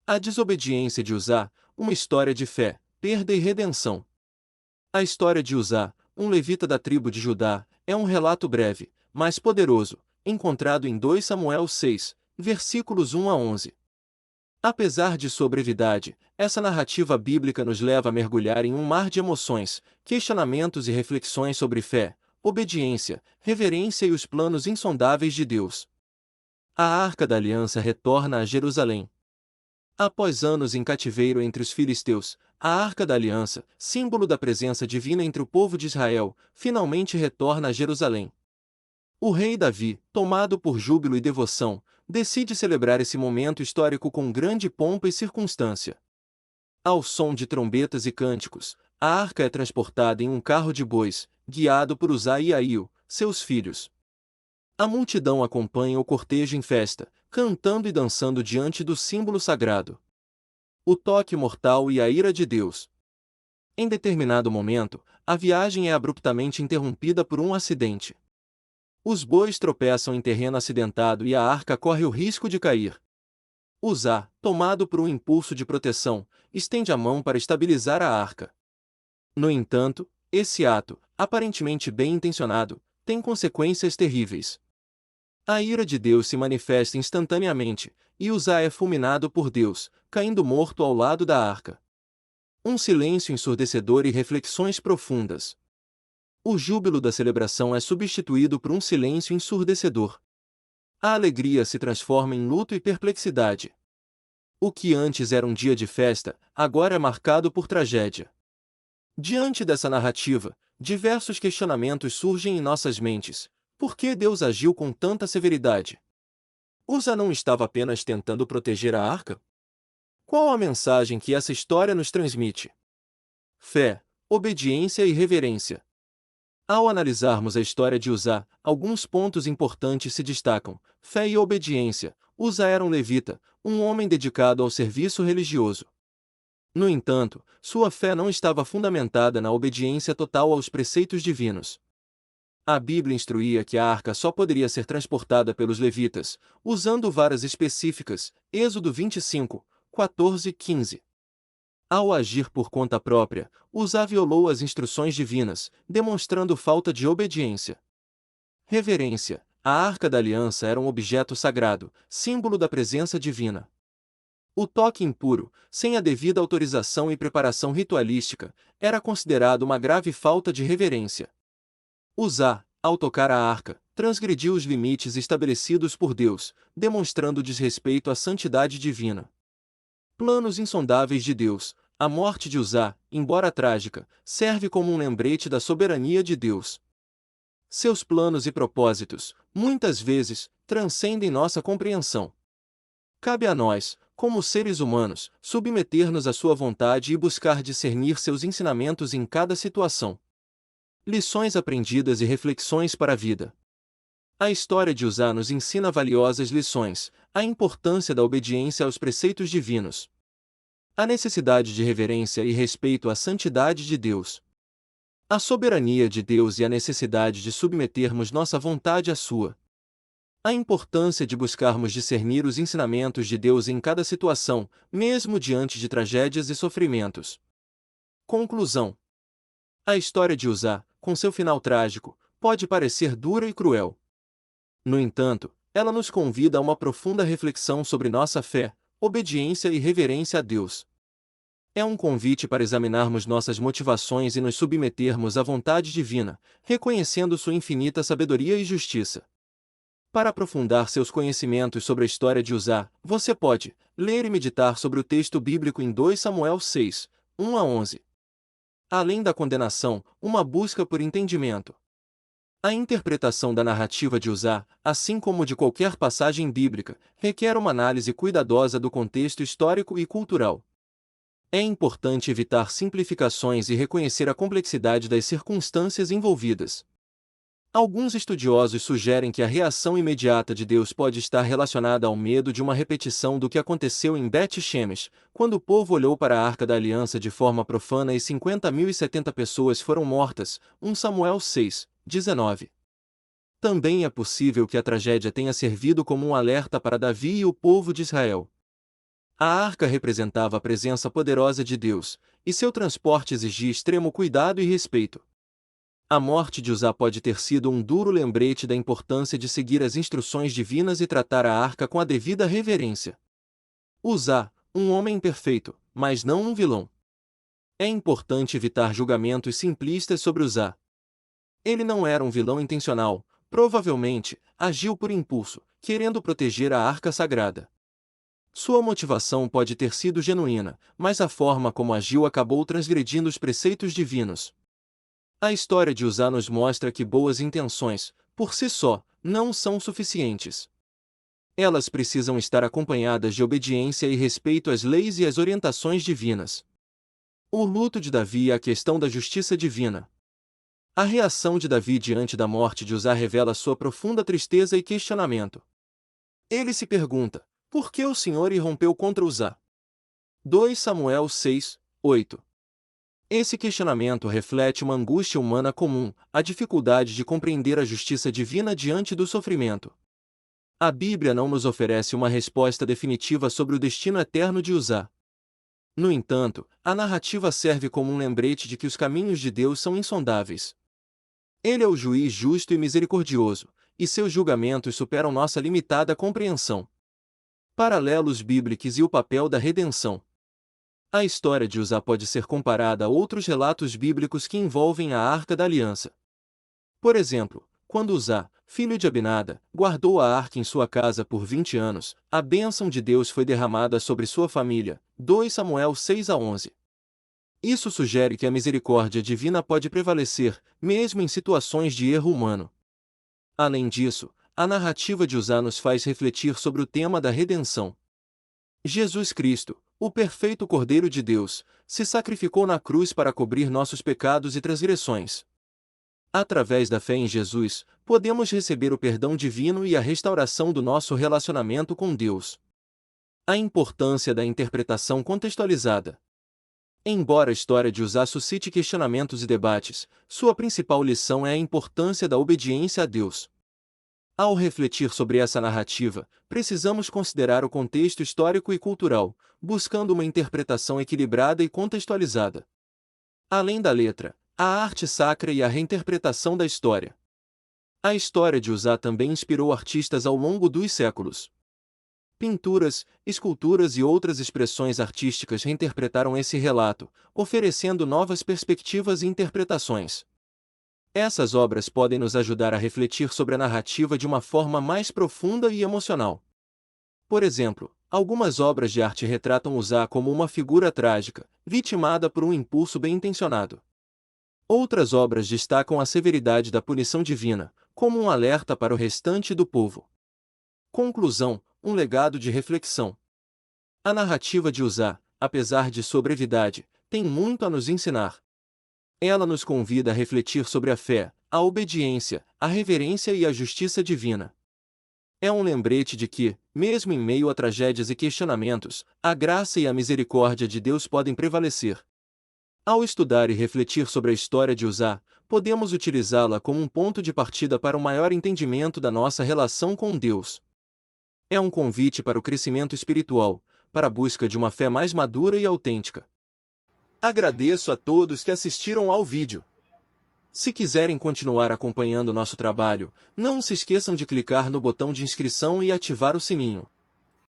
A desobediência de Uzá, uma história de fé, perda e redenção. A história de Uzá, um levita da tribo de Judá, é um relato breve, mas poderoso, encontrado em 2 Samuel 6, versículos 1 a 11. Apesar de sua brevidade, essa narrativa bíblica nos leva a mergulhar em um mar de emoções, questionamentos e reflexões sobre fé, obediência, reverência e os planos insondáveis de Deus. A Arca da Aliança retorna a Jerusalém. Após anos em cativeiro entre os filisteus, a Arca da Aliança, símbolo da presença divina entre o povo de Israel, finalmente retorna a Jerusalém. O rei Davi, tomado por júbilo e devoção, decide celebrar esse momento histórico com grande pompa e circunstância. Ao som de trombetas e cânticos, a arca é transportada em um carro de bois, guiado por Uzá e Aio, seus filhos. A multidão acompanha o cortejo em festa, cantando e dançando diante do símbolo sagrado. O toque mortal e a ira de Deus. Em determinado momento, a viagem é abruptamente interrompida por um acidente. Os bois tropeçam em terreno acidentado e a arca corre o risco de cair. Uzá, tomado por um impulso de proteção, estende a mão para estabilizar a arca. No entanto, esse ato, aparentemente bem intencionado, tem consequências terríveis. A ira de Deus se manifesta instantaneamente, e Uzá é fulminado por Deus, caindo morto ao lado da arca. Um silêncio ensurdecedor e reflexões profundas. O júbilo da celebração é substituído por um silêncio ensurdecedor. A alegria se transforma em luto e perplexidade. O que antes era um dia de festa, agora é marcado por tragédia. Diante dessa narrativa, diversos questionamentos surgem em nossas mentes. Por que Deus agiu com tanta severidade? Uzá não estava apenas tentando proteger a arca? Qual a mensagem que essa história nos transmite? Fé, obediência e reverência. Ao analisarmos a história de Uzá, alguns pontos importantes se destacam: fé e obediência. Uzá era um levita, um homem dedicado ao serviço religioso. No entanto, sua fé não estava fundamentada na obediência total aos preceitos divinos. A Bíblia instruía que a arca só poderia ser transportada pelos levitas, usando varas específicas, Êxodo 25, 14 e 15. Ao agir por conta própria, Uzá violou as instruções divinas, demonstrando falta de obediência. Reverência. A Arca da Aliança era um objeto sagrado, símbolo da presença divina. O toque impuro, sem a devida autorização e preparação ritualística, era considerado uma grave falta de reverência. Uzá, ao tocar a arca, transgrediu os limites estabelecidos por Deus, demonstrando desrespeito à santidade divina. Planos insondáveis de Deus. A morte de Uzá, embora trágica, serve como um lembrete da soberania de Deus. Seus planos e propósitos, muitas vezes, transcendem nossa compreensão. Cabe a nós, como seres humanos, submeter-nos à sua vontade e buscar discernir seus ensinamentos em cada situação. Lições aprendidas e reflexões para a vida. A história de Uzá nos ensina valiosas lições: a importância da obediência aos preceitos divinos, a necessidade de reverência e respeito à santidade de Deus, a soberania de Deus e a necessidade de submetermos nossa vontade à sua, a importância de buscarmos discernir os ensinamentos de Deus em cada situação, mesmo diante de tragédias e sofrimentos. Conclusão. A história de Uzá, com seu final trágico, pode parecer dura e cruel. No entanto, ela nos convida a uma profunda reflexão sobre nossa fé, obediência e reverência a Deus. É um convite para examinarmos nossas motivações e nos submetermos à vontade divina, reconhecendo sua infinita sabedoria e justiça. Para aprofundar seus conhecimentos sobre a história de Uzá, você pode ler e meditar sobre o texto bíblico em 2 Samuel 6, 1 a 11. Além da condenação, uma busca por entendimento. A interpretação da narrativa de Uzá, assim como de qualquer passagem bíblica, requer uma análise cuidadosa do contexto histórico e cultural. É importante evitar simplificações e reconhecer a complexidade das circunstâncias envolvidas. Alguns estudiosos sugerem que a reação imediata de Deus pode estar relacionada ao medo de uma repetição do que aconteceu em Bet-Shemesh, quando o povo olhou para a Arca da Aliança de forma profana e 50.070 pessoas foram mortas, 1 Samuel 6, 19. Também é possível que a tragédia tenha servido como um alerta para Davi e o povo de Israel. A arca representava a presença poderosa de Deus, e seu transporte exigia extremo cuidado e respeito. A morte de Uzá pode ter sido um duro lembrete da importância de seguir as instruções divinas e tratar a arca com a devida reverência. Uzá, um homem perfeito, mas não um vilão. É importante evitar julgamentos simplistas sobre Uzá. Ele não era um vilão intencional, provavelmente, agiu por impulso, querendo proteger a arca sagrada. Sua motivação pode ter sido genuína, mas a forma como agiu acabou transgredindo os preceitos divinos. A história de Uzá nos mostra que boas intenções, por si só, não são suficientes. Elas precisam estar acompanhadas de obediência e respeito às leis e às orientações divinas. O luto de Davi e a questão da justiça divina. A reação de Davi diante da morte de Uzá revela sua profunda tristeza e questionamento. Ele se pergunta: por que o Senhor irrompeu contra Uzá? 2 Samuel 6, 8. Esse questionamento reflete uma angústia humana comum, a dificuldade de compreender a justiça divina diante do sofrimento. A Bíblia não nos oferece uma resposta definitiva sobre o destino eterno de Uzá. No entanto, a narrativa serve como um lembrete de que os caminhos de Deus são insondáveis. Ele é o juiz justo e misericordioso, e seus julgamentos superam nossa limitada compreensão. Paralelos bíblicos e o papel da redenção. A história de Uzá pode ser comparada a outros relatos bíblicos que envolvem a Arca da Aliança. Por exemplo, quando Uzá, filho de Abinada, guardou a arca em sua casa por 20 anos, a bênção de Deus foi derramada sobre sua família. 2 Samuel 6 a 11. Isso sugere que a misericórdia divina pode prevalecer, mesmo em situações de erro humano. Além disso, a narrativa de Uzá nos faz refletir sobre o tema da redenção. Jesus Cristo, o perfeito Cordeiro de Deus, se sacrificou na cruz para cobrir nossos pecados e transgressões. Através da fé em Jesus, podemos receber o perdão divino e a restauração do nosso relacionamento com Deus. A importância da interpretação contextualizada. Embora a história de Uzá suscite questionamentos e debates, sua principal lição é a importância da obediência a Deus. Ao refletir sobre essa narrativa, precisamos considerar o contexto histórico e cultural, buscando uma interpretação equilibrada e contextualizada. Além da letra, a arte sacra e a reinterpretação da história. A história de Uzá também inspirou artistas ao longo dos séculos. Pinturas, esculturas e outras expressões artísticas reinterpretaram esse relato, oferecendo novas perspectivas e interpretações. Essas obras podem nos ajudar a refletir sobre a narrativa de uma forma mais profunda e emocional. Por exemplo, algumas obras de arte retratam Uzá como uma figura trágica, vitimada por um impulso bem-intencionado. Outras obras destacam a severidade da punição divina, como um alerta para o restante do povo. Conclusão: um legado de reflexão. A narrativa de Uzá, apesar de sua brevidade, tem muito a nos ensinar. Ela nos convida a refletir sobre a fé, a obediência, a reverência e a justiça divina. É um lembrete de que, mesmo em meio a tragédias e questionamentos, a graça e a misericórdia de Deus podem prevalecer. Ao estudar e refletir sobre a história de Uzá, podemos utilizá-la como um ponto de partida para um maior entendimento da nossa relação com Deus. É um convite para o crescimento espiritual, para a busca de uma fé mais madura e autêntica. Agradeço a todos que assistiram ao vídeo. Se quiserem continuar acompanhando nosso trabalho, não se esqueçam de clicar no botão de inscrição e ativar o sininho.